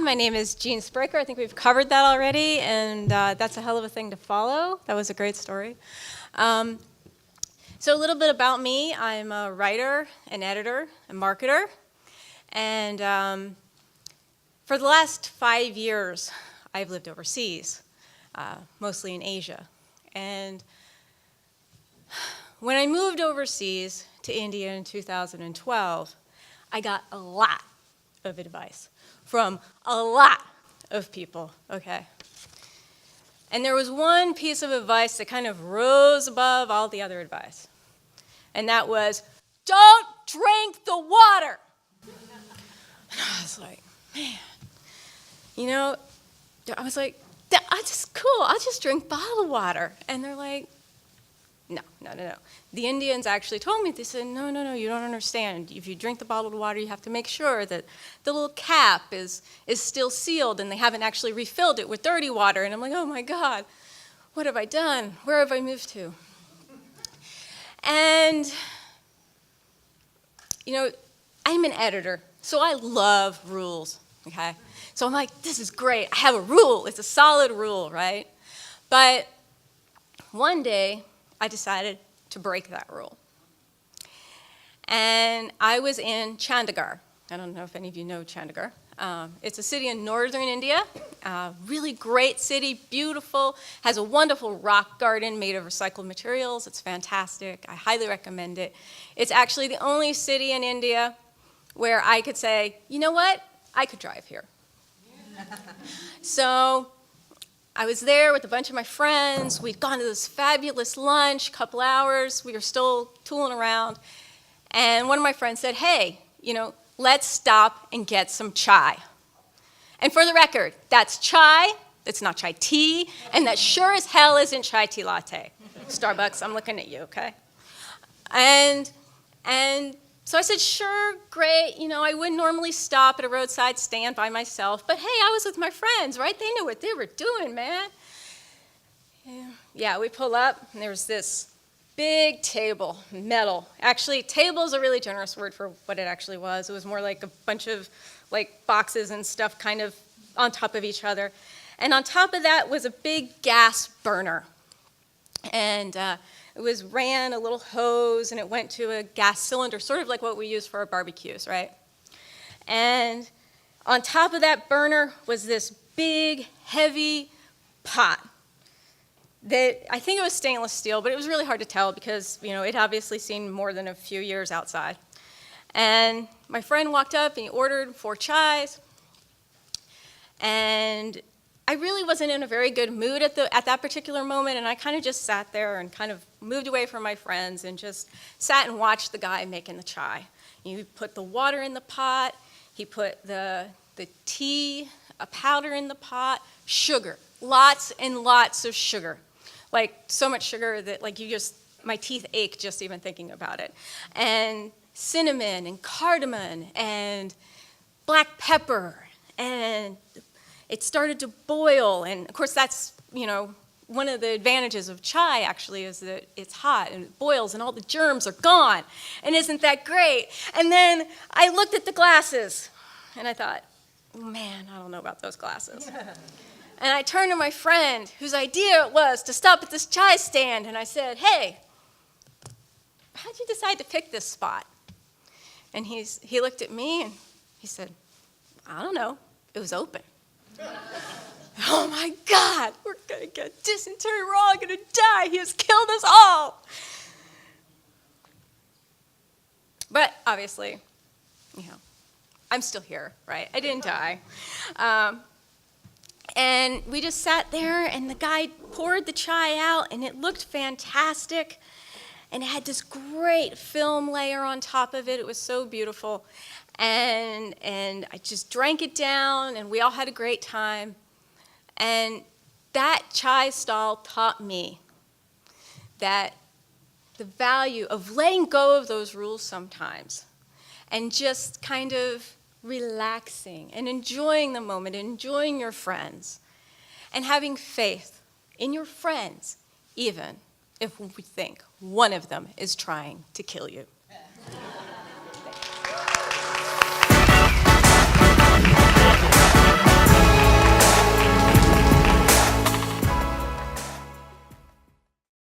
my name is Jean Spraker. I think we've covered that already, and that's a hell of a thing to follow. That was a great story. So a little bit about me. I'm a writer, an editor, a marketer, and for the last 5 years, I've lived overseas, mostly in Asia. And when I moved overseas to India in 2012, I got a lot of advice from a lot of people, okay? And there was one piece of advice that kind of rose above all the other advice, and that was, don't drink the water. And I was like, man, you know, I was like, I'll just drink bottled water. And they're like, no. The Indians actually told me, they said, no, you don't understand. If you drink the bottled water, you have to make sure that the little cap is still sealed and they haven't actually refilled it with dirty water. And I'm like, oh my God, what have I done? Where have I moved to? And, you know, I'm an editor, so I love rules, okay? So I'm like, this is great. I have a rule. It's a solid rule, right? But one day, I decided to break that rule. And I was in Chandigarh. I don't know if any of you know Chandigarh. It's a city in northern India, really great city, beautiful, has a wonderful rock garden made of recycled materials. It's fantastic. I highly recommend it. It's actually the only city in India where I could say, you know what? I could drive here. So I was there with a bunch of my friends. We'd gone to this fabulous lunch, a couple hours. We were still tooling around. And one of my friends said, hey, you know, let's stop and get some chai. And for the record, that's chai, it's not chai tea, and that sure as hell isn't chai tea latte. Starbucks, I'm looking at you, okay? And so I said, sure, great. You know, I wouldn't normally stop at a roadside stand by myself, but hey, I was with my friends, right? They knew what they were doing, man. Yeah, we pull up, and there was this big table, metal. Actually, table is a really generous word for what it actually was. It was more like a bunch of like boxes and stuff kind of on top of each other. And on top of that was a big gas burner. And it ran a little hose, and it went to a gas cylinder, sort of like what we use for our barbecues, right? And on top of that burner was this big, heavy pot that I think it was stainless steel, but it was really hard to tell because, you know, it obviously seen more than a few years outside. And my friend walked up and he ordered 4 chais, and I really wasn't in a very good mood at that particular moment, and I kind of just sat there and kind of moved away from my friends and just sat and watched the guy making the chai. He put the water in the pot, he put the tea, a powder in the pot, sugar, lots and lots of sugar. Like so much sugar that like my teeth ache just even thinking about it. And cinnamon and cardamom and black pepper, and it started to boil, and of course that's, you know, one of the advantages of chai actually is that it's hot and it boils and all the germs are gone, and isn't that great? And then I looked at the glasses and I thought, man, I don't know about those glasses. And I turned to my friend whose idea it was to stop at this chai stand, and I said, hey, how'd you decide to pick this spot? And he looked at me and he said, I don't know, it was open. Oh my God, we're gonna get dysentery, we're all gonna die, he has killed us all. But obviously, you know, I'm still here, right? I didn't die. And we just sat there, and the guy poured the chai out, and it looked fantastic. And it had this great film layer on top of it. It was so beautiful. And I just drank it down, and we all had a great time. And that chai stall taught me that the value of letting go of those rules sometimes and just kind of relaxing and enjoying the moment, enjoying your friends, and having faith in your friends, even if we think one of them is trying to kill you.